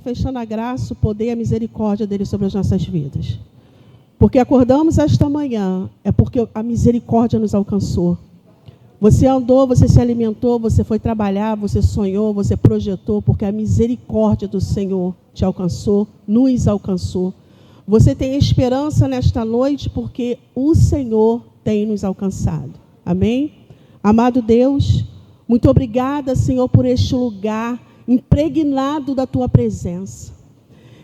manifestando a graça, o poder e a misericórdia dele sobre as nossas vidas. Porque acordamos esta manhã, é porque a misericórdia nos alcançou. Você andou, você se alimentou, você foi trabalhar, você sonhou, você projetou, porque a misericórdia do Senhor te alcançou, nos alcançou. Você tem esperança nesta noite, porque o Senhor tem nos alcançado. Amém? Amado Deus, muito obrigada, Senhor, por este lugar impregnado da Tua presença.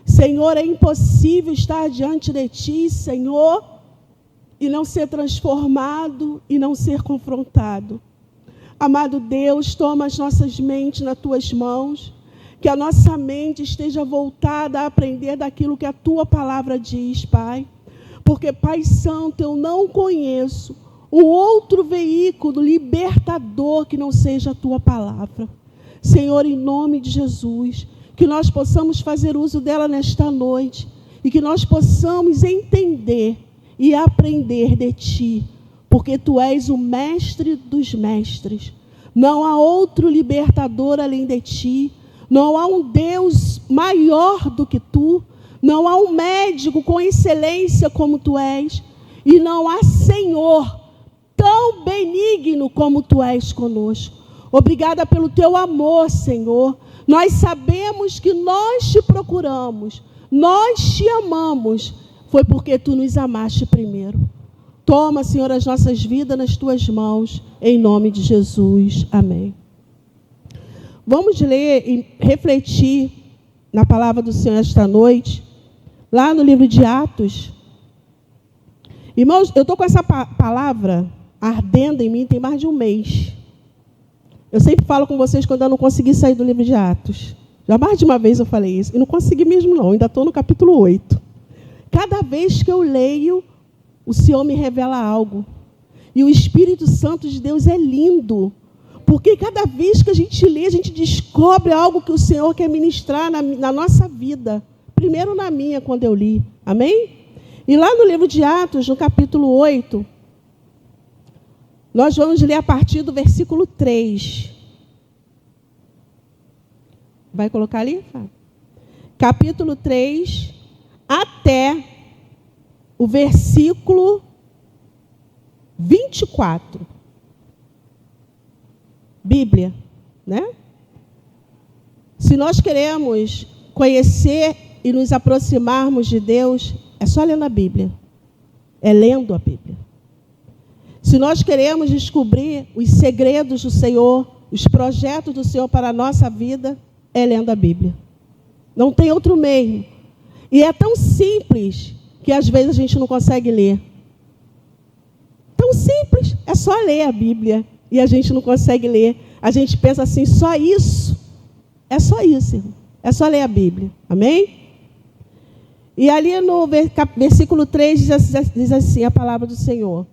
Senhor, é impossível estar diante de Ti, Senhor, e não ser transformado e não ser confrontado. Amado Deus, toma as nossas mentes nas Tuas mãos, que a nossa mente esteja voltada a aprender daquilo que a Tua palavra diz, Pai. Porque, Pai Santo, eu não conheço um outro veículo libertador que não seja a Tua palavra. Senhor, em nome de Jesus, que nós possamos fazer uso dela nesta noite e que nós possamos entender e aprender de Ti, porque Tu és o mestre dos mestres. Não há outro libertador além de Ti, não há um Deus maior do que Tu, não há um médico com excelência como Tu és, e não há Senhor tão benigno como Tu és conosco. Obrigada pelo Teu amor, Senhor. Nós sabemos que nós Te procuramos, nós Te amamos, foi porque Tu nos amaste primeiro. Toma, Senhor, as nossas vidas nas Tuas mãos, em nome de Jesus. Amém. Vamos ler e refletir na palavra do Senhor esta noite, lá no livro de Atos. Irmãos, eu estou com essa palavra ardendo em mim tem mais de um mês. Eu sempre falo com vocês quando eu não consegui sair do livro de Atos. Já mais de uma vez eu falei isso. E não consegui mesmo não, ainda estou no capítulo 8. Cada vez que eu leio, o Senhor me revela algo. E o Espírito Santo de Deus é lindo. Porque cada vez que a gente lê, a gente descobre algo que o Senhor quer ministrar na nossa vida. Primeiro na minha, quando eu li. Amém? E lá no livro de Atos, no capítulo 8, nós vamos ler a partir do versículo 3. Vai colocar ali, Fábio? Capítulo 3, até o versículo 24. Bíblia, né? Se nós queremos conhecer e nos aproximarmos de Deus, é só lendo a Bíblia. É lendo a Bíblia. Se nós queremos descobrir os segredos do Senhor, os projetos do Senhor para a nossa vida, é lendo a Bíblia. Não tem outro meio. E é tão simples que às vezes a gente não consegue ler. Tão simples, é só ler a Bíblia e a gente não consegue ler. A gente pensa assim, só isso? É só isso, irmão. É só ler a Bíblia. Amém? E ali no versículo 3 diz assim a palavra do Senhor.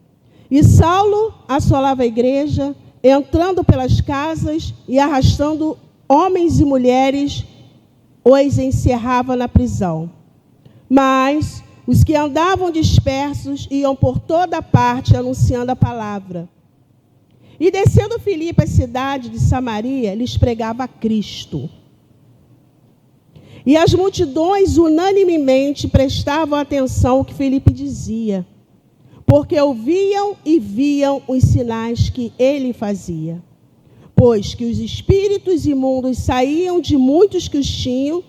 E Saulo assolava a igreja, entrando pelas casas e arrastando homens e mulheres, os encerrava na prisão. Mas os que andavam dispersos iam por toda parte anunciando a palavra. E descendo Filipe à cidade de Samaria, lhes pregava a Cristo. E as multidões unanimemente prestavam atenção ao que Filipe dizia, porque ouviam e viam os sinais que ele fazia. Pois que os espíritos imundos saíam de muitos que os tinham,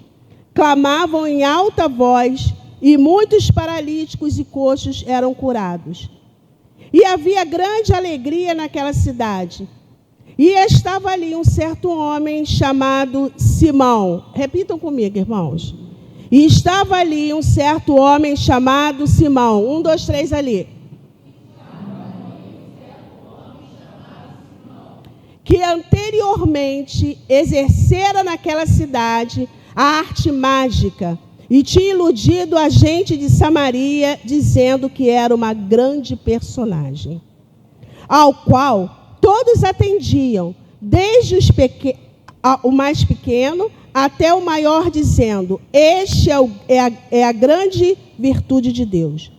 clamavam em alta voz, e muitos paralíticos e coxos eram curados. E havia grande alegria naquela cidade. E estava ali um certo homem chamado Simão. Repitam comigo, irmãos. E estava ali um certo homem chamado Simão. 1, 2, 3 ali. Que anteriormente exercera naquela cidade a arte mágica e tinha iludido a gente de Samaria, dizendo que era uma grande personagem, ao qual todos atendiam, desde o mais pequeno até o maior, dizendo: este é a grande virtude de Deus.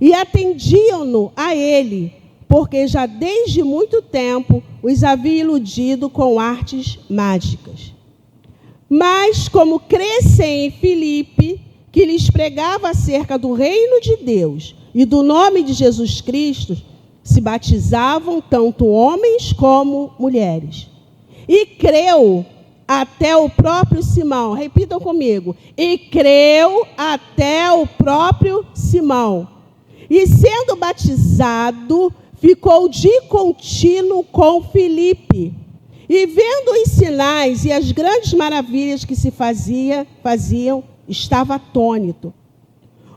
E atendiam-no a ele, porque já desde muito tempo os havia iludido com artes mágicas. Mas, como crescem em Filipe, que lhes pregava acerca do reino de Deus e do nome de Jesus Cristo, se batizavam tanto homens como mulheres. E creu até o próprio Simão. Repitam comigo. E creu até o próprio Simão. E sendo batizado, ficou de contínuo com Filipe. E vendo os sinais e as grandes maravilhas que se faziam, estava atônito.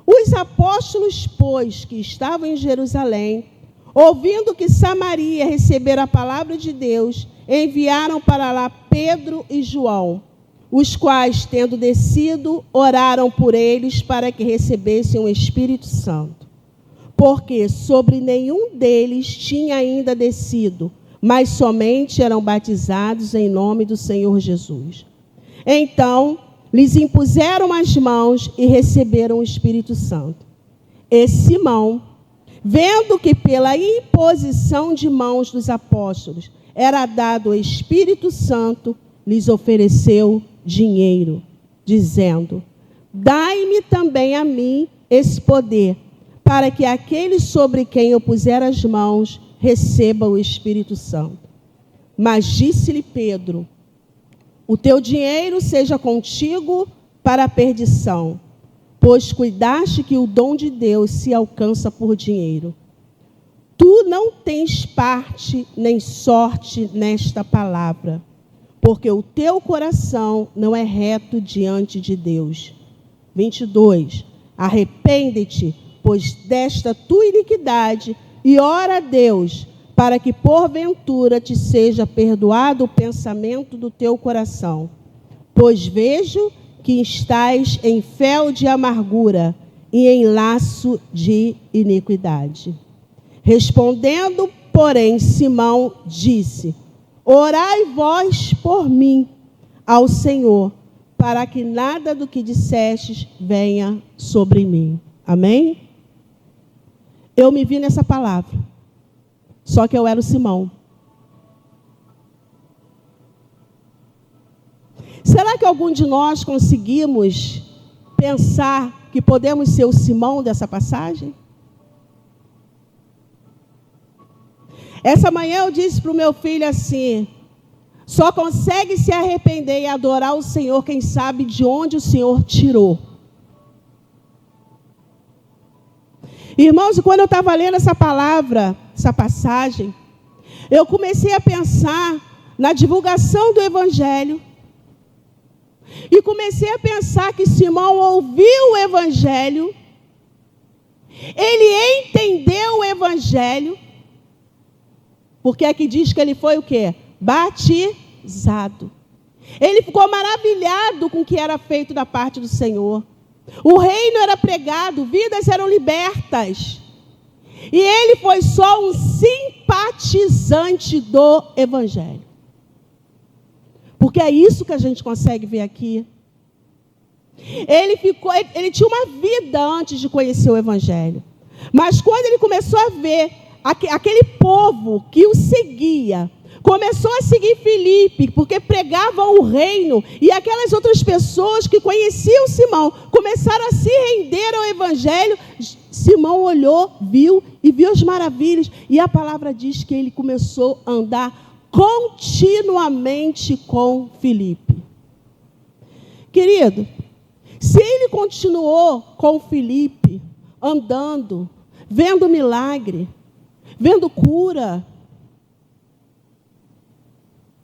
Os apóstolos, pois, que estavam em Jerusalém, ouvindo que Samaria recebera a palavra de Deus, enviaram para lá Pedro e João, os quais, tendo descido, oraram por eles para que recebessem o Espírito Santo. Porque sobre nenhum deles tinha ainda descido, mas somente eram batizados em nome do Senhor Jesus. Então, lhes impuseram as mãos e receberam o Espírito Santo. E Simão, vendo que pela imposição de mãos dos apóstolos era dado o Espírito Santo, lhes ofereceu dinheiro, dizendo: dai-me também a mim esse poder, para que aquele sobre quem eu puser as mãos receba o Espírito Santo. Mas disse-lhe Pedro: o teu dinheiro seja contigo para a perdição, pois cuidaste que o dom de Deus se alcança por dinheiro. Tu não tens parte nem sorte nesta palavra, porque o teu coração não é reto diante de Deus. 22. Arrepende-te, pois desta tua iniquidade, e ora a Deus, para que porventura te seja perdoado o pensamento do teu coração. Pois vejo que estás em fel de amargura e em laço de iniquidade. Respondendo, porém, Simão disse: orai vós por mim ao Senhor, para que nada do que dissestes venha sobre mim. Amém? Eu me vi nessa palavra, só que eu era o Simão. Será que algum de nós conseguimos pensar que podemos ser o Simão dessa passagem? Essa manhã eu disse para o meu filho assim: só consegue se arrepender e adorar o Senhor quem sabe de onde o Senhor tirou. Irmãos, quando eu estava lendo essa palavra, essa passagem, eu comecei a pensar na divulgação do Evangelho. E comecei a pensar que Simão ouviu o Evangelho, ele entendeu o Evangelho, porque aqui diz que ele foi o quê? Batizado. Ele ficou maravilhado com o que era feito da parte do Senhor. O reino era pregado, vidas eram libertas. E ele foi só um simpatizante do Evangelho. Porque é isso que a gente consegue ver aqui. Ele tinha uma vida antes de conhecer o Evangelho. Mas quando ele começou a ver aquele povo que o seguia, começou a seguir Filipe, porque pregava o reino, e aquelas outras pessoas que conheciam Simão começaram a se render ao Evangelho. Simão olhou, viu as maravilhas, e a palavra diz que ele começou a andar continuamente com Filipe. Querido, se ele continuou com Filipe, andando, vendo milagre, vendo cura,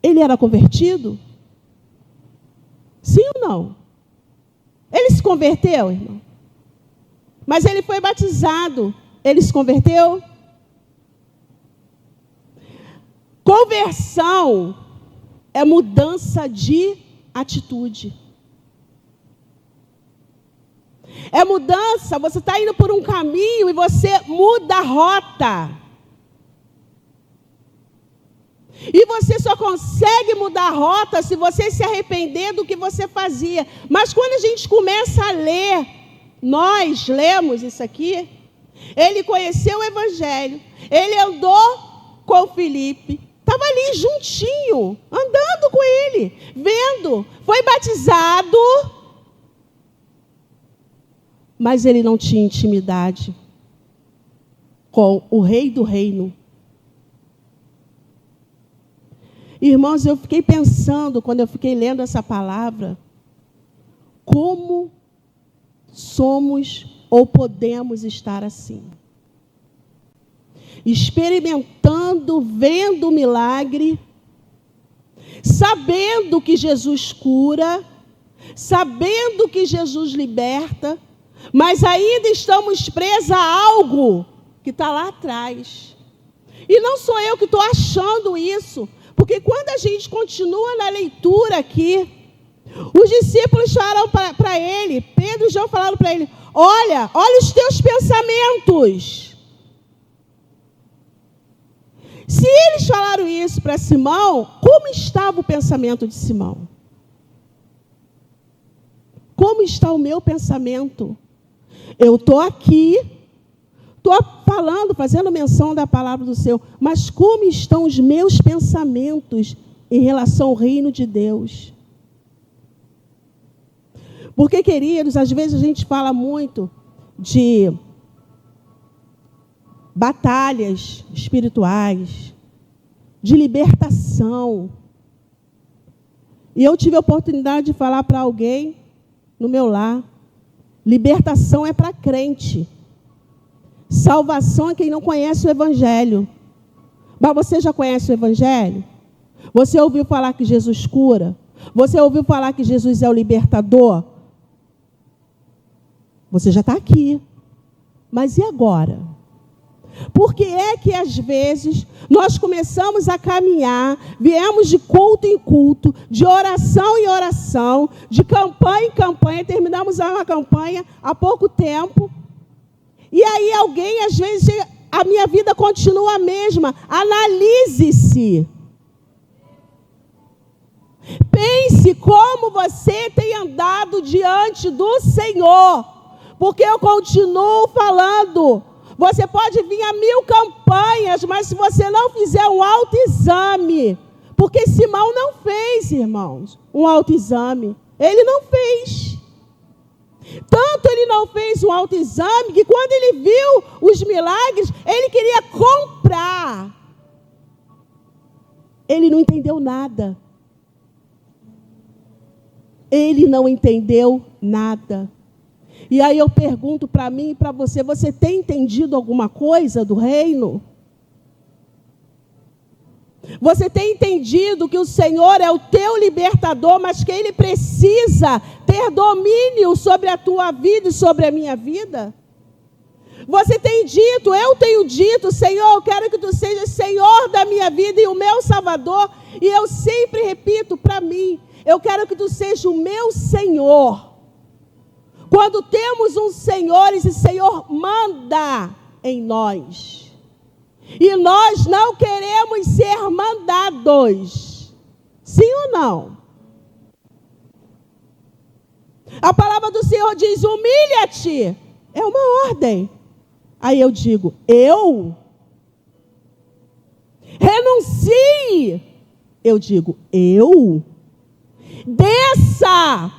ele era convertido? Sim ou não? Ele se converteu, irmão? Mas ele foi batizado. Ele se converteu? Conversão é mudança de atitude. É mudança, você está indo por um caminho e você muda a rota. E você só consegue mudar a rota se você se arrepender do que você fazia. Mas quando a gente começa a ler, nós lemos isso aqui, ele conheceu o Evangelho, ele andou com Filipe, está estava ali juntinho, andando com ele, vendo, foi batizado, mas ele não tinha intimidade com o rei do reino. Irmãos, eu fiquei pensando, quando eu fiquei lendo essa palavra, como somos ou podemos estar assim. Experimentando, vendo o milagre, sabendo que Jesus cura, sabendo que Jesus liberta, mas ainda estamos presos a algo que está lá atrás. E não sou eu que estou achando isso, porque quando a gente continua na leitura aqui, os discípulos falaram para ele, Pedro e João falaram para ele, olha os teus pensamentos. Se eles falaram isso para Simão, como estava o pensamento de Simão? Como está o meu pensamento? Eu estou aqui, estou falando, fazendo menção da palavra do Senhor, mas como estão os meus pensamentos em relação ao reino de Deus? Porque, queridos, às vezes a gente fala muito de batalhas espirituais, de libertação. E eu tive a oportunidade de falar para alguém no meu lar, libertação é para crente. Salvação é quem não conhece o Evangelho. Mas você já conhece o Evangelho? Você ouviu falar que Jesus cura? Você ouviu falar que Jesus é o libertador? Você já está aqui. Mas e agora? Por que é que às vezes nós começamos a caminhar, viemos de culto em culto, de oração em oração, de campanha em campanha, terminamos uma campanha há pouco tempo, e aí alguém às vezes chega, a minha vida continua a mesma. Analise-se. Pense como você tem andado diante do Senhor, porque eu continuo falando. Você pode vir a 1000 campanhas, mas se você não fizer um autoexame, porque Simão não fez, irmãos, um autoexame. Ele não fez. Tanto ele não fez um autoexame, que quando ele viu os milagres, ele queria comprar. Ele não entendeu nada. Ele não entendeu nada. E aí eu pergunto para mim e para você, você tem entendido alguma coisa do reino? Você tem entendido que o Senhor é o teu libertador, mas que Ele precisa ter domínio sobre a tua vida e sobre a minha vida? Você tem dito, eu tenho dito, Senhor, eu quero que Tu sejas Senhor da minha vida e o meu Salvador. E eu sempre repito para mim, eu quero que Tu sejas o meu Senhor. Quando temos um Senhor, esse Senhor manda em nós. E nós não queremos ser mandados. Sim ou não? A palavra do Senhor diz, humilha-te. É uma ordem. Aí eu digo, eu? Renuncie. Eu digo, eu? Desça.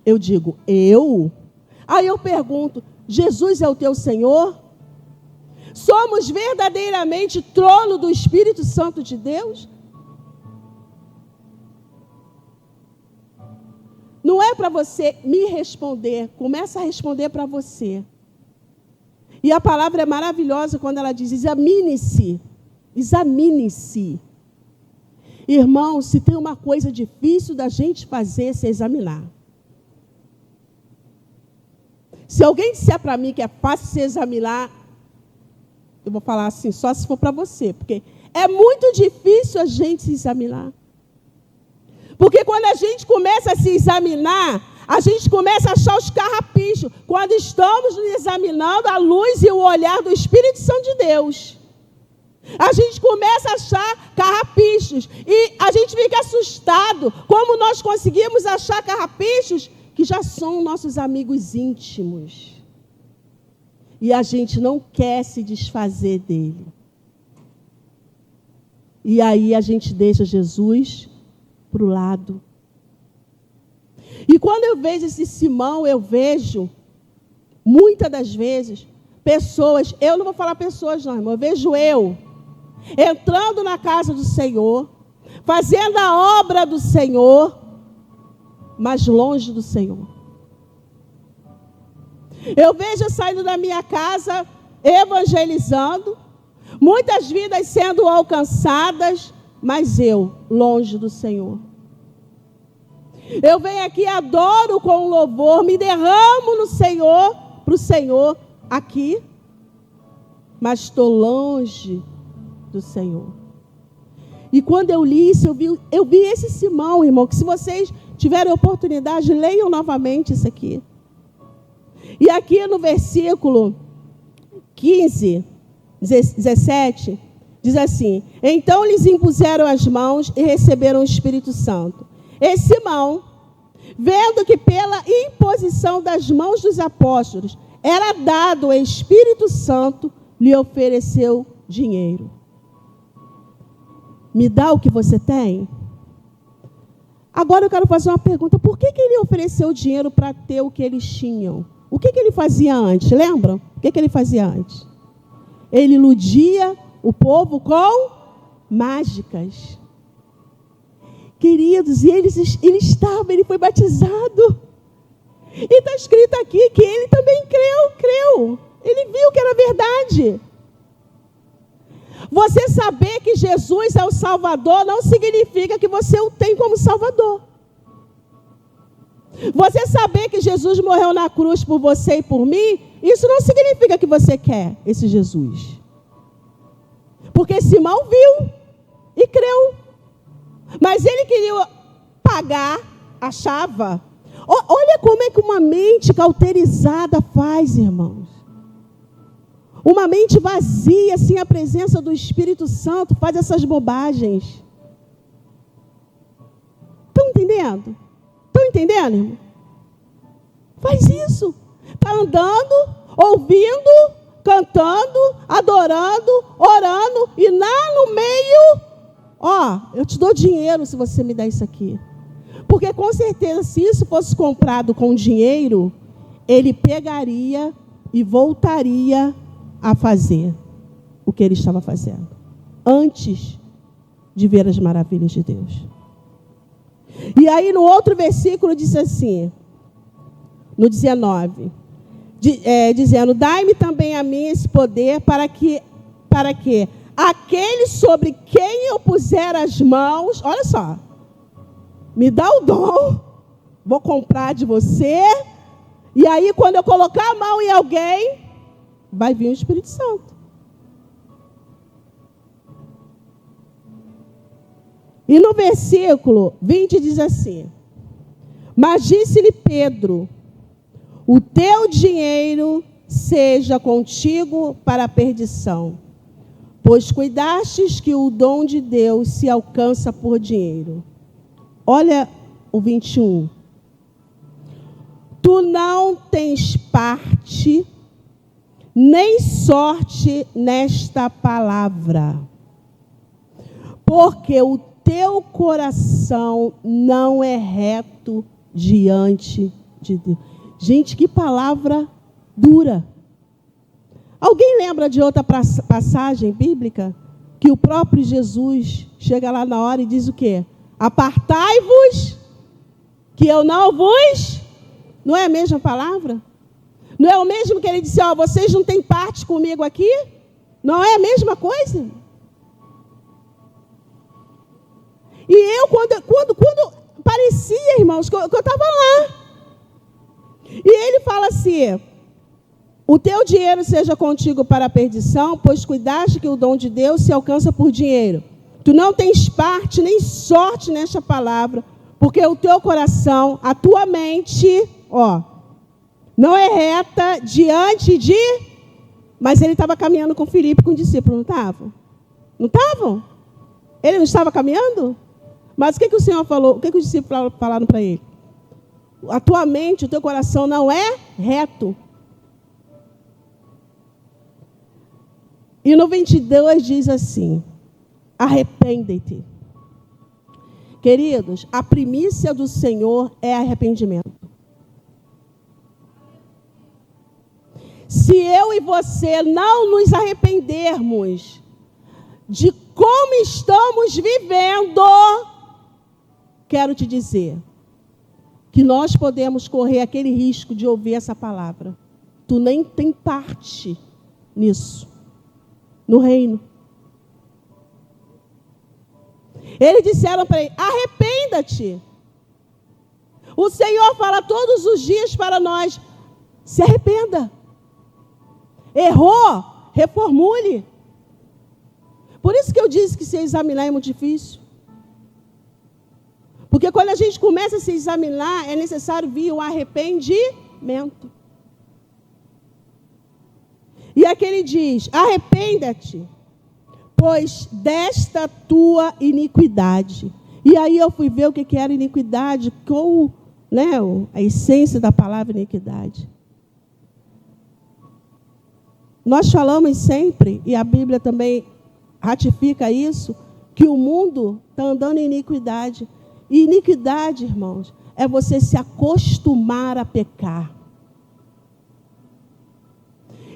Eu digo, eu? Aí eu pergunto, Jesus é o teu Senhor? Somos verdadeiramente trono do Espírito Santo de Deus? Não é para você me responder, começa a responder para você. E a palavra é maravilhosa quando ela diz, examine-se, examine-se. Irmão, se tem uma coisa difícil da gente fazer, é se examinar. Se alguém disser para mim que é fácil se examinar, eu vou falar assim, só se for para você, porque é muito difícil a gente se examinar. Porque quando a gente começa a se examinar, a gente começa a achar os carrapichos, quando estamos nos examinando à luz e o olhar do Espírito Santo de Deus. A gente começa a achar carrapichos, e a gente fica assustado, como nós conseguimos achar carrapichos que já são nossos amigos íntimos. E a gente não quer se desfazer dele. E aí a gente deixa Jesus para o lado. E quando eu vejo esse Simão, eu vejo, muitas das vezes, pessoas, eu não vou falar pessoas não, irmão, eu vejo eu, entrando na casa do Senhor, fazendo a obra do Senhor, mas longe do Senhor. Eu vejo eu saindo da minha casa, evangelizando, muitas vidas sendo alcançadas, mas eu, longe do Senhor. Eu venho aqui, adoro com louvor, me derramo no Senhor, para o Senhor aqui, mas estou longe do Senhor. E quando eu li isso, eu vi esse Simão, irmão, que se vocês tiverem oportunidade, leiam novamente isso aqui. E aqui no versículo 15, 17, diz assim: então lhes impuseram as mãos e receberam o Espírito Santo. E Simão, vendo que pela imposição das mãos dos apóstolos era dado o Espírito Santo, lhe ofereceu dinheiro. Me dá o que você tem? Agora eu quero fazer uma pergunta. Por que ele ofereceu dinheiro para ter o que eles tinham? O que ele fazia antes? Lembram? O que ele fazia antes? Ele iludia o povo com mágicas. Queridos, e ele foi batizado. E está escrito aqui que ele também creu. Ele viu que era verdade. Você saber que Jesus é o Salvador não significa que você o tem como Salvador. Você saber que Jesus morreu na cruz por você e por mim, isso não significa que você quer esse Jesus. Porque Simão viu e creu. Mas ele queria pagar, achava. Olha como é que uma mente cauterizada faz, irmãos. Uma mente vazia, sem a presença do Espírito Santo, faz essas bobagens. Estão entendendo? Estão entendendo, irmão? Faz isso. Está andando, ouvindo, cantando, adorando, orando, e lá no meio, eu te dou dinheiro se você me der isso aqui. Porque com certeza, se isso fosse comprado com dinheiro, ele pegaria e voltaria a fazer o que ele estava fazendo, antes de ver as maravilhas de Deus. E aí no outro versículo diz assim, no 19, dizendo: dai-me também a mim esse poder para que aquele sobre quem eu puser as mãos, olha só, me dá o dom, vou comprar de você, e aí quando eu colocar a mão em alguém, vai vir o Espírito Santo. E no versículo 20 diz assim: mas disse-lhe Pedro: o teu dinheiro seja contigo para a perdição, pois cuidastes que o dom de Deus se alcança por dinheiro. Olha o 21. Tu não tens parte nem sorte nesta palavra, porque o teu coração não é reto diante de Deus. Gente, que palavra dura. Alguém lembra de outra passagem bíblica? Que o próprio Jesus chega lá na hora e diz o quê? Apartai-vos, que eu não vos... Não é a mesma palavra? Não é o mesmo que ele disse, vocês não têm parte comigo aqui? Não é a mesma coisa? E eu, quando parecia, irmãos, que eu estava lá. E ele fala assim: o teu dinheiro seja contigo para a perdição, pois cuidaste que o dom de Deus se alcança por dinheiro. Tu não tens parte nem sorte nesta palavra, porque o teu coração, a tua mente, não é reta diante de... Mas ele estava caminhando com Filipe, com o discípulo, não estavam? Não estavam? Ele não estava caminhando? Mas o que o Senhor falou? O que os discípulos falaram para ele? A tua mente, o teu coração não é reto. E no 22 diz assim: arrepende-te. Queridos, a primícia do Senhor é arrependimento. Se eu e você não nos arrependermos de como estamos vivendo, quero te dizer que nós podemos correr aquele risco de ouvir essa palavra. Tu nem tem parte nisso, no reino. Eles disseram para ele: arrependa-te. O Senhor fala todos os dias para nós: se arrependa. Errou, reformule. Por isso que eu disse que se examinar é muito difícil. Porque quando a gente começa a se examinar, é necessário vir o arrependimento. E aqui ele diz: arrependa-te, pois desta tua iniquidade. E aí eu fui ver o que era iniquidade, com a essência da palavra iniquidade. Nós falamos sempre, e a Bíblia também ratifica isso, que o mundo está andando em iniquidade. E iniquidade, irmãos, é você se acostumar a pecar.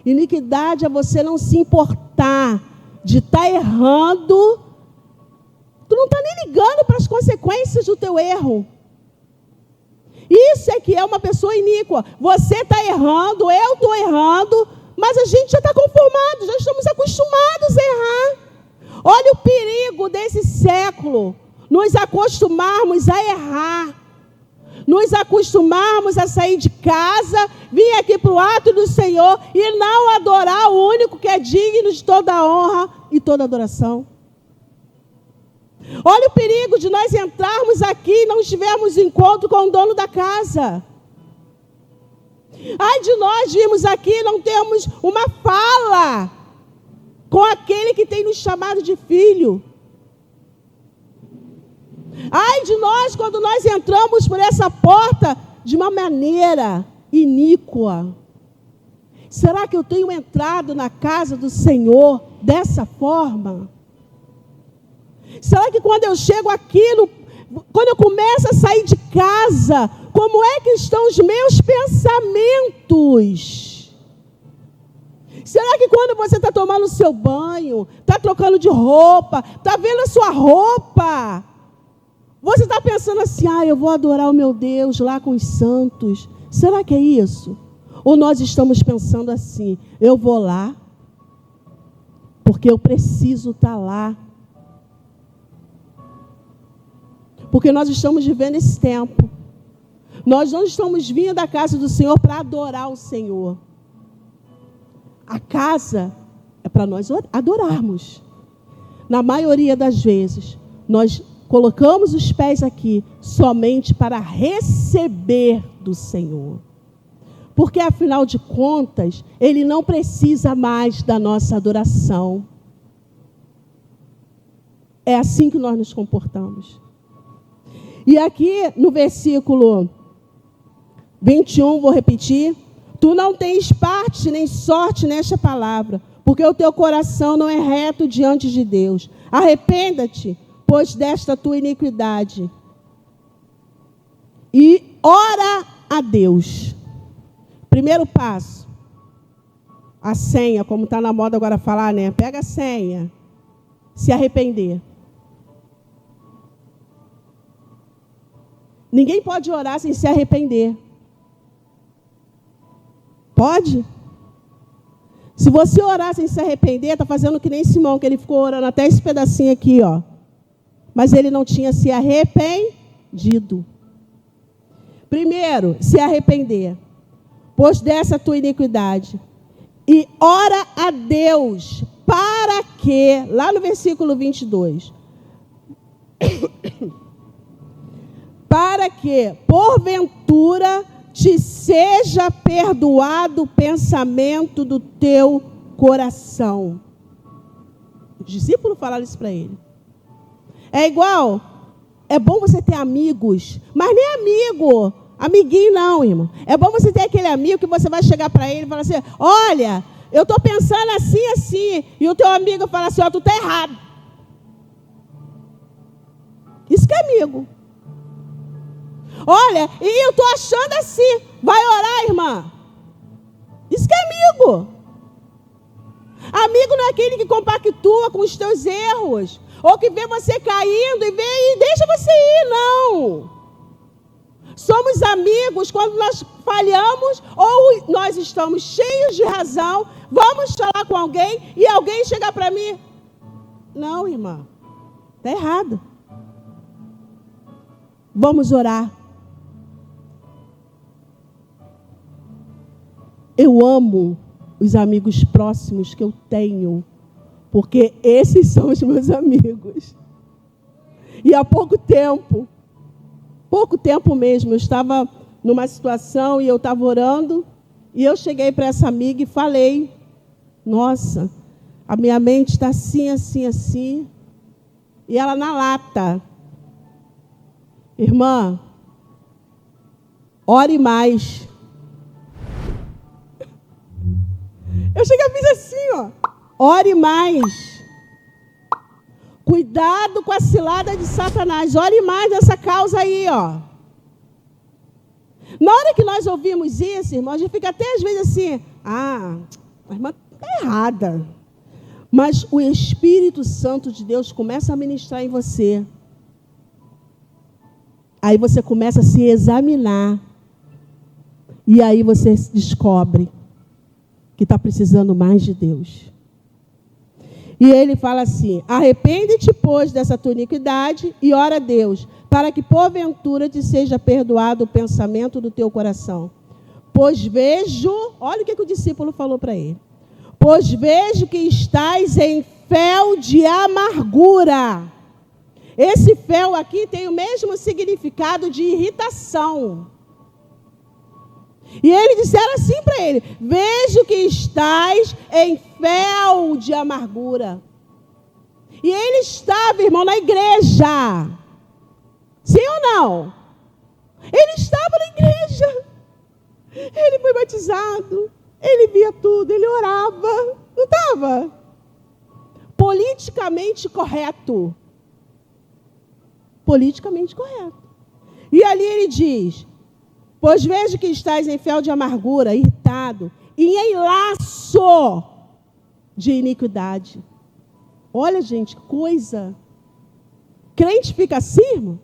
Iniquidade é você não se importar de estar errando. Tu não está nem ligando para as consequências do teu erro. Isso é que é uma pessoa iníqua. Você está errando, eu estou errando, mas a gente já está conformado, já estamos acostumados a errar. Olha o perigo desse século. Nos acostumarmos a errar. Nos acostumarmos a sair de casa, vir aqui para o ato do Senhor e não adorar o único que é digno de toda a honra e toda adoração. Olha o perigo de nós entrarmos aqui e não tivermos encontro com o dono da casa. Ai de nós virmos aqui e não termos uma fala com aquele que tem nos chamado de filho. Ai de nós quando nós entramos por essa porta de uma maneira iníqua. Será que eu tenho entrado na casa do Senhor dessa forma? Será que quando eu chego aqui, quando eu começo a sair de casa, como é que estão os meus pensamentos? Será que quando você está tomando o seu banho, está trocando de roupa, está vendo a sua roupa, você está pensando assim: eu vou adorar o meu Deus lá com os santos? Será que é isso? Ou nós estamos pensando assim: eu vou lá, porque eu preciso estar lá? Porque nós estamos vivendo esse tempo. Nós não estamos vindo da casa do Senhor para adorar o Senhor. A casa é para nós adorarmos. Na maioria das vezes, nós colocamos os pés aqui somente para receber do Senhor. Porque, afinal de contas, Ele não precisa mais da nossa adoração. É assim que nós nos comportamos. E aqui no versículo 21, vou repetir: tu não tens parte nem sorte nesta palavra, porque o teu coração não é reto diante de Deus. Arrependa-te, pois desta tua iniquidade, e ora a Deus. Primeiro passo, a senha, como está na moda agora falar, né? Pega a senha, se arrepender. Ninguém pode orar sem se arrepender. Pode? Se você orar sem se arrepender, está fazendo que nem Simão, que ele ficou orando até esse pedacinho aqui, ó. Mas ele não tinha se arrependido. Primeiro, se arrepender, pois dessa tua iniquidade. E ora a Deus, para que, lá no versículo 22, para que, porventura, te seja perdoado o pensamento do teu coração. Os discípulos falaram isso para ele. É igual, é bom você ter amigos, mas nem amigo, amiguinho não, irmão. É bom você ter aquele amigo que você vai chegar para ele e falar assim: olha, eu estou pensando assim, assim. E o teu amigo fala assim: ó, tu está errado. Isso que é amigo. Olha, e eu estou achando assim. Vai orar, irmã. Isso que é amigo. Amigo não é aquele que compactua com os teus erros. Ou que vê você caindo e vê e deixa você ir. Não. Somos amigos quando nós falhamos ou nós estamos cheios de razão. Vamos falar com alguém e alguém chegar para mim. Não, irmã. Está errado. Vamos orar. Eu amo os amigos próximos que eu tenho, porque esses são os meus amigos. E há pouco tempo mesmo, eu estava numa situação e eu estava orando, e eu cheguei para essa amiga e falei, nossa, a minha mente está assim, assim, assim. E ela na lata, irmã, ore mais. Eu cheguei e fiz assim, ó. Ore mais. Cuidado com a cilada de Satanás. Ore mais nessa causa aí, ó. Na hora que nós ouvimos isso, irmão, a gente fica até às vezes assim, a irmã está errada. Mas o Espírito Santo de Deus começa a ministrar em você. Aí você começa a se examinar. E aí você descobre que está precisando mais de Deus. E ele fala assim, arrepende-te, pois, dessa tua iniquidade e ora a Deus, para que porventura te seja perdoado o pensamento do teu coração. Pois vejo, olha o que o discípulo falou para ele. Pois vejo que estás em fel de amargura. Esse fel aqui tem o mesmo significado de irritação. E eles disseram assim para ele, vejo que estás em fel de amargura. E ele estava, irmão, na igreja. Sim ou não? Ele estava na igreja. Ele foi batizado. Ele via tudo, ele orava. Não estava? Politicamente correto. Politicamente correto. E ali ele diz, pois vejo que estás em fel de amargura, irritado, e em laço de iniquidade. Olha, gente, que coisa. Crente fica assim, irmão?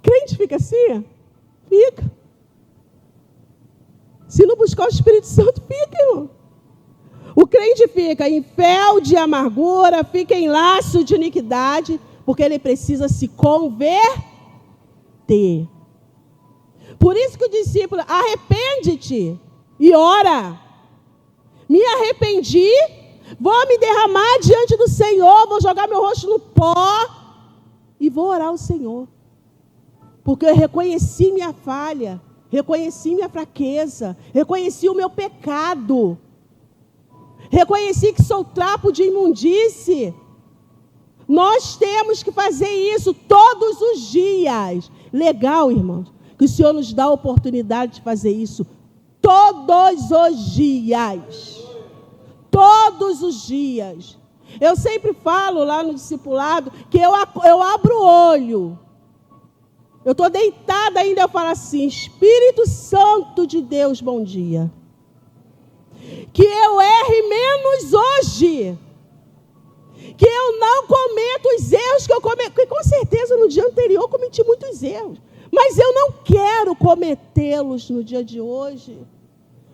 Crente fica assim? Fica. Se não buscar o Espírito Santo, fica, irmão. O crente fica em fel de amargura, fica em laço de iniquidade, porque ele precisa se converter. Por isso que o discípulo, arrepende-te e ora. Me arrependi, vou me derramar diante do Senhor, vou jogar meu rosto no pó e vou orar ao Senhor. Porque eu reconheci minha falha, reconheci minha fraqueza, reconheci o meu pecado. Reconheci que sou trapo de imundície. Nós temos que fazer isso todos os dias. Legal, irmãos, que o Senhor nos dá a oportunidade de fazer isso todos os dias. Todos os dias. Eu sempre falo lá no discipulado que eu abro o olho. Eu estou deitada ainda, eu falo assim, Espírito Santo de Deus, bom dia. Que eu erre menos hoje. Que eu não cometa os erros que eu cometi. Porque com certeza no dia anterior eu cometi muitos erros. Mas eu não quero cometê-los no dia de hoje.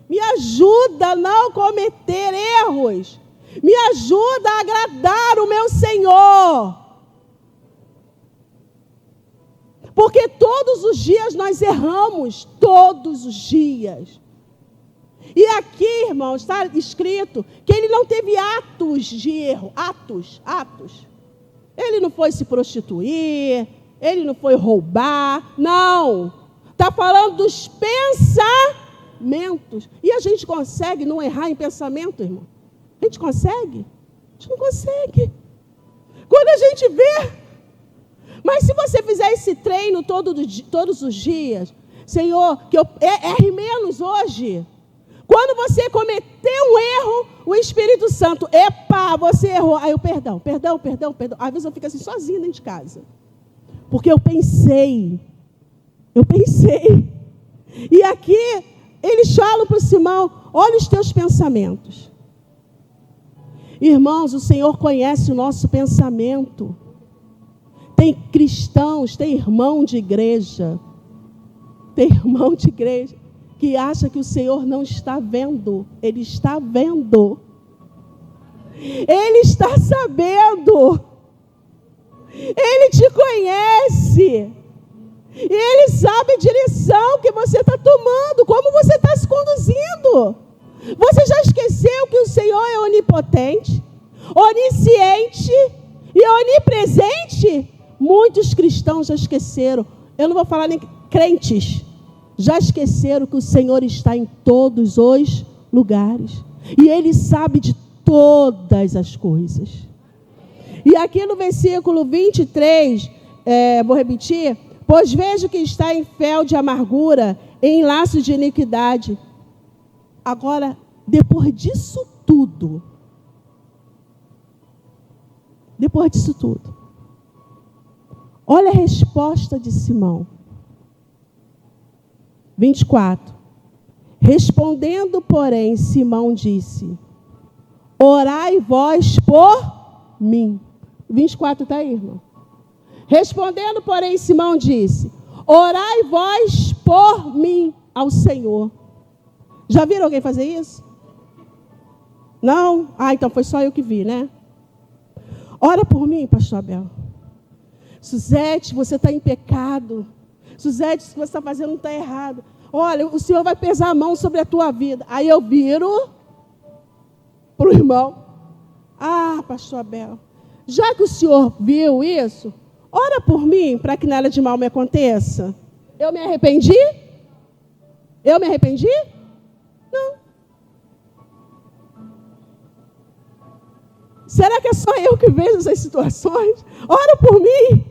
Me ajuda a não cometer erros. Me ajuda a agradar o meu Senhor. Porque todos os dias nós erramos. Todos os dias. E aqui, irmãos, está escrito que ele não teve atos de erro. Atos. Ele não foi se prostituir, ele não foi roubar, não. Está falando dos pensamentos. E a gente consegue não errar em pensamento, irmão? A gente consegue? A gente não consegue. Quando a gente vê. Mas se você fizer esse treino todos os dias, Senhor, que eu erre menos hoje. Quando você cometeu um erro, o Espírito Santo, epa, você errou. Aí eu, perdão. Às vezes eu fico assim sozinha dentro de casa. Porque eu pensei. E aqui, eles falam para o Simão, olha os teus pensamentos. Irmãos, o Senhor conhece o nosso pensamento. Tem cristãos, tem irmão de igreja que acha que o Senhor não está vendo. Ele está vendo. Ele está sabendo. Ele te conhece. E Ele sabe a direção que você está tomando, como você está se conduzindo. Você já esqueceu que o Senhor é onipotente, onisciente e onipresente? Muitos cristãos já esqueceram. Eu não vou falar nem crentes. Já esqueceram que o Senhor está em todos os lugares. E Ele sabe de todas as coisas. E aqui no versículo 23, vou repetir. Pois vejo que está em fel de amargura, em laço de iniquidade. Agora, depois disso tudo, olha a resposta de Simão. 24. Respondendo, porém, Simão disse, orai vós por mim. 24 está aí, irmão. Respondendo, porém, Simão disse, orai vós por mim ao Senhor. Já viram alguém fazer isso? Não? Então foi só eu que vi, né? Ora por mim, pastor Abel. Suzete, você está em pecado. Suzete, se você está fazendo não está errado. Olha, o Senhor vai pesar a mão sobre a tua vida. Aí eu viro para o irmão. Pastor Abel, já que o Senhor viu isso, ora por mim para que nada de mal me aconteça. Eu me arrependi? Não. Será que é só eu que vejo essas situações? Ora por mim.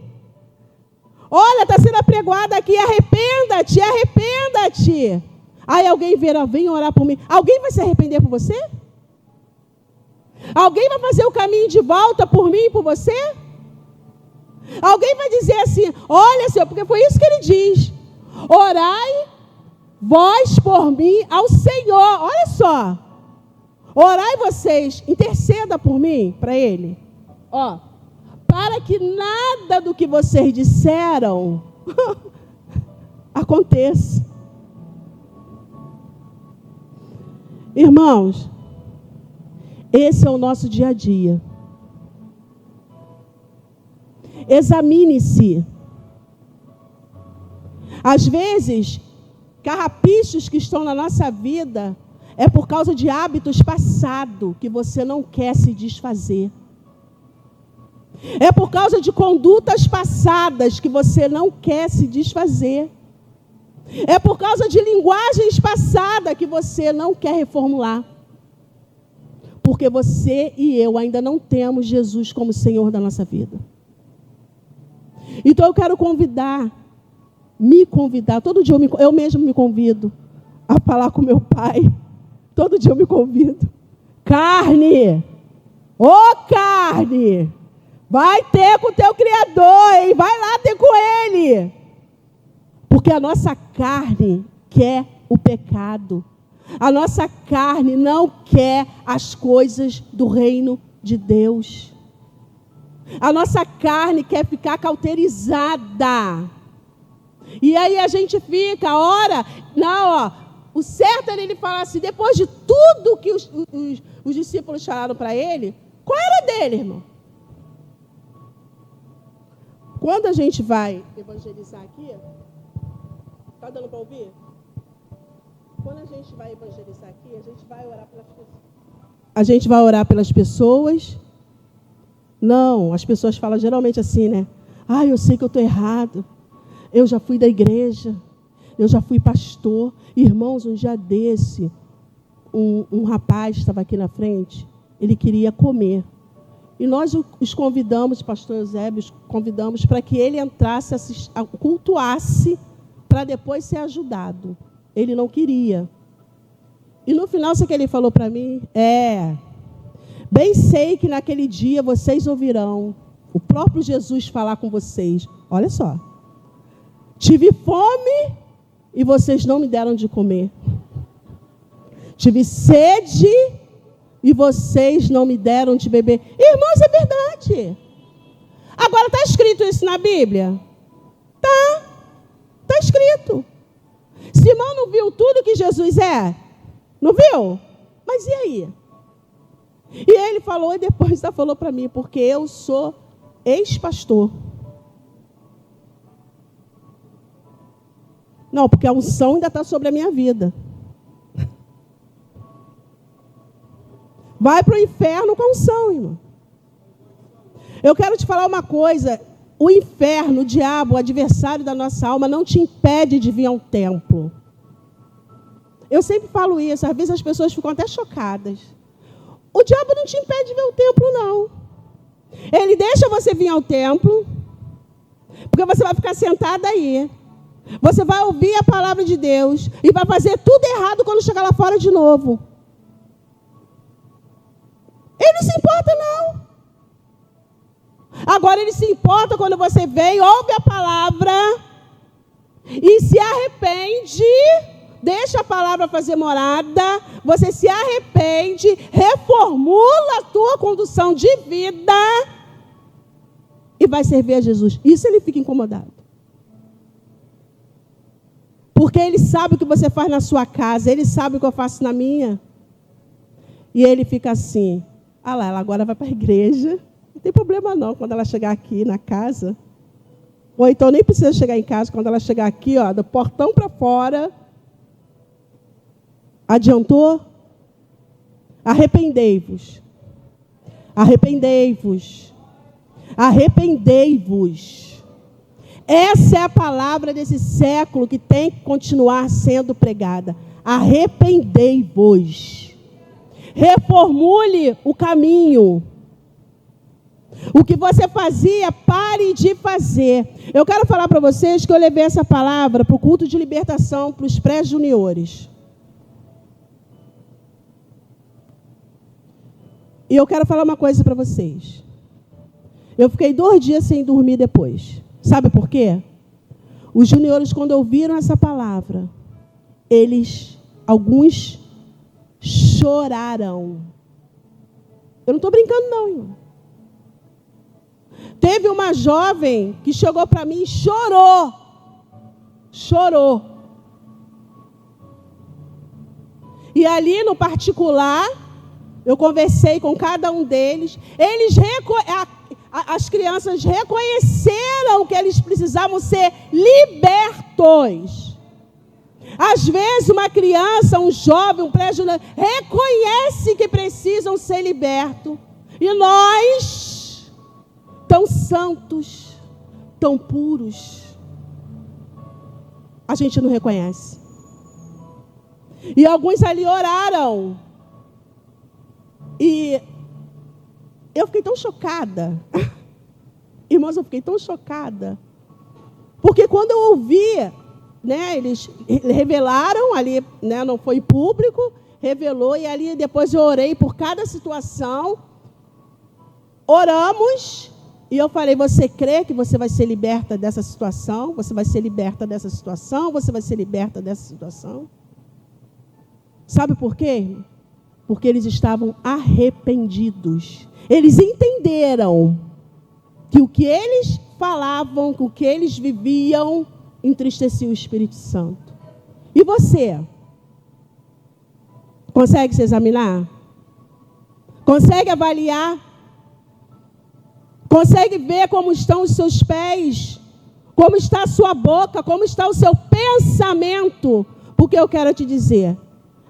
Olha, está sendo apregoada aqui, arrependa-te. Aí alguém vem orar por mim. Alguém vai se arrepender por você? Alguém vai fazer o caminho de volta por mim e por você? Alguém vai dizer assim, olha, Senhor, porque foi isso que ele diz. Orai vós por mim ao Senhor. Olha só. Orai vocês, interceda por mim, para Ele. Para que nada do que vocês disseram aconteça. Irmãos, esse é o nosso dia a dia. Examine-se. Às vezes, carrapichos que estão na nossa vida é por causa de hábitos passados que você não quer se desfazer. É por causa de condutas passadas que você não quer se desfazer. É por causa de linguagens passadas que você não quer reformular. Porque você e eu ainda não temos Jesus como Senhor da nossa vida. Então eu quero me convidar, todo dia eu mesmo me convido a falar com meu pai. Todo dia eu me convido. Carne! Carne! Vai ter com o teu Criador, hein? Vai lá ter com Ele. Porque a nossa carne quer o pecado. A nossa carne não quer as coisas do reino de Deus. A nossa carne quer ficar cauterizada. E aí a gente fica, o certo é ele falar assim, depois de tudo que os discípulos falaram para ele, qual era dele, irmão? Quando a gente vai evangelizar aqui, está dando para ouvir? Quando a gente vai evangelizar aqui, a gente vai orar pelas pessoas. A gente vai orar pelas pessoas. Não, as pessoas falam geralmente assim, né? Eu sei que eu estou errado. Eu já fui da igreja. Eu já fui pastor. Irmãos, um dia desse, um rapaz estava aqui na frente. Ele queria comer. E nós os convidamos, pastor Eusébio, convidamos para que ele entrasse, cultuasse, para depois ser ajudado. Ele não queria. E no final, sabe o que ele falou para mim? Bem sei que naquele dia vocês ouvirão o próprio Jesus falar com vocês. Olha só. Tive fome e vocês não me deram de comer. Tive sede e vocês não me deram de beber. Irmãos, é verdade. Agora, está escrito isso na Bíblia? Está escrito. Simão não viu tudo que Jesus é? Não viu? Mas e aí? E ele falou, e depois falou para mim, porque eu sou ex-pastor. Não, porque a unção ainda está sobre a minha vida. Vai para o inferno com a unção, irmão. Eu quero te falar uma coisa. O inferno, o diabo, o adversário da nossa alma, não te impede de vir ao templo. Eu sempre falo isso, às vezes as pessoas ficam até chocadas. O diabo não te impede de vir ao templo, não. Ele deixa você vir ao templo, porque você vai ficar sentada aí. Você vai ouvir a palavra de Deus e vai fazer tudo errado quando chegar lá fora de novo. Ele não se importa, não. Agora ele se importa quando você vem, ouve a palavra e se arrepende, deixa a palavra fazer morada, você se arrepende, reformula a tua condução de vida e vai servir a Jesus. Isso ele fica incomodado. Porque ele sabe o que você faz na sua casa, ele sabe o que eu faço na minha. E ele fica assim, lá, ela agora vai para a igreja. Não tem problema não, quando ela chegar aqui na casa. Ou então nem precisa chegar em casa, quando ela chegar aqui, do portão para fora. Adiantou? Arrependei-vos. Arrependei-vos. Arrependei-vos. Essa é a palavra desse século que tem que continuar sendo pregada. Arrependei-vos. Reformule o caminho. O que você fazia, pare de fazer. Eu quero falar para vocês que eu levei essa palavra para o culto de libertação, para os pré-juniores. E eu quero falar uma coisa para vocês. Eu fiquei 2 dias sem dormir depois. Sabe por quê? Os juniores, quando ouviram essa palavra, alguns choraram. Eu não estou brincando não, irmão. Teve uma jovem que chegou para mim e chorou. Chorou. E ali no particular, eu conversei com cada um deles. As crianças reconheceram que eles precisavam ser libertos. Às vezes uma criança, um jovem, um pré-junior, reconhece que precisam ser libertos. E nós, tão santos, tão puros, a gente não reconhece. E alguns ali oraram. E eu fiquei tão chocada. Irmãos, eu fiquei tão chocada. Porque quando eu ouvi, eles revelaram ali, não foi público, revelou, e ali depois eu orei por cada situação. Oramos, e eu falei, você crê que você vai ser liberta dessa situação? Você vai ser liberta dessa situação? Você vai ser liberta dessa situação? Sabe por quê? Porque eles estavam arrependidos. Eles entenderam que o que eles falavam, que o que eles viviam, entristecia o Espírito Santo. E você? Consegue se examinar? Consegue avaliar? Consegue ver como estão os seus pés? Como está a sua boca? Como está o seu pensamento? Porque eu quero te dizer,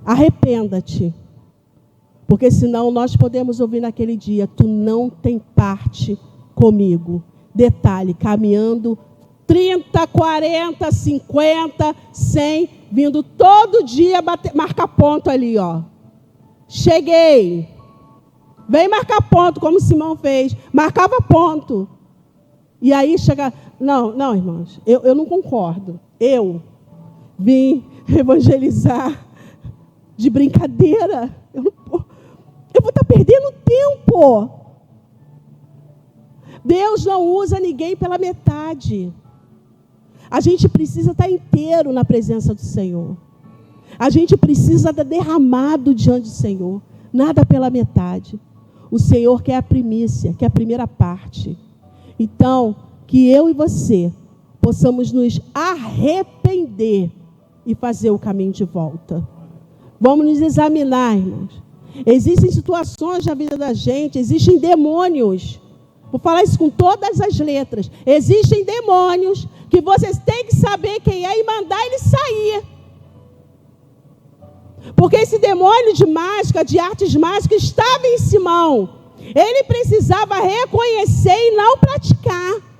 arrependa-te. Porque senão nós podemos ouvir naquele dia, tu não tem parte comigo. Detalhe, caminhando 30, 40, 50, 100, vindo todo dia marcar ponto ali, Cheguei. Vem marcar ponto, como Simão fez. Marcava ponto. E aí chega... Não, irmãos, eu não concordo. Eu vim evangelizar de brincadeira. Eu vou estar perdendo tempo. Deus não usa ninguém pela metade. A gente precisa estar inteiro na presença do Senhor. A gente precisa estar derramado diante do Senhor. Nada pela metade. O Senhor quer a primícia, quer a primeira parte. Então, que eu e você possamos nos arrepender e fazer o caminho de volta. Vamos nos examinar, irmãos. Existem situações na vida da gente, existem demônios. Vou falar isso com todas as letras. Existem demônios que vocês têm que saber quem é e mandar ele sair. Porque esse demônio de mágica, de artes mágicas, estava em Simão. Ele precisava reconhecer e não praticar.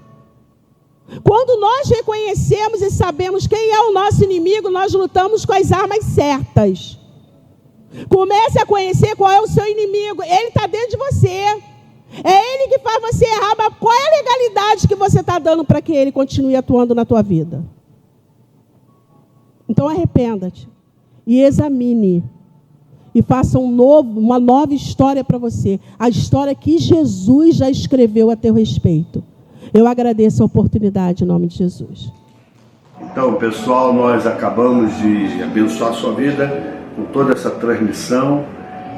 Quando nós reconhecemos e sabemos quem é o nosso inimigo, nós lutamos com as armas certas. Comece a conhecer qual é o seu inimigo. Ele está dentro de você. É ele que faz você errar, mas qual é a legalidade que você está dando para que ele continue atuando na tua vida? Então arrependa-te e examine e faça uma nova história para você. A história que Jesus já escreveu a teu respeito. Eu agradeço a oportunidade em nome de Jesus. Então, pessoal, nós acabamos de abençoar a sua vida com toda essa transmissão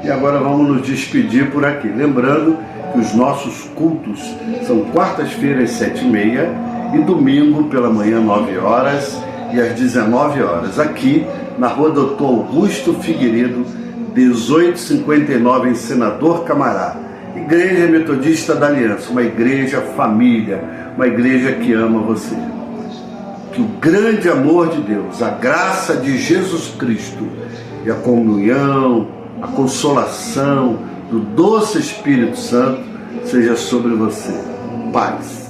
e agora vamos nos despedir por aqui. Lembrando que os nossos cultos são quartas-feiras, 7h30 e domingo pela manhã, 9 horas e às 19 horas, aqui na Rua Doutor Augusto Figueiredo, 1859, em Senador Camará. Igreja Metodista da Aliança, uma igreja família, uma igreja que ama você. Que o grande amor de Deus, a graça de Jesus Cristo e a comunhão, a consolação do doce Espírito Santo seja sobre você. Paz.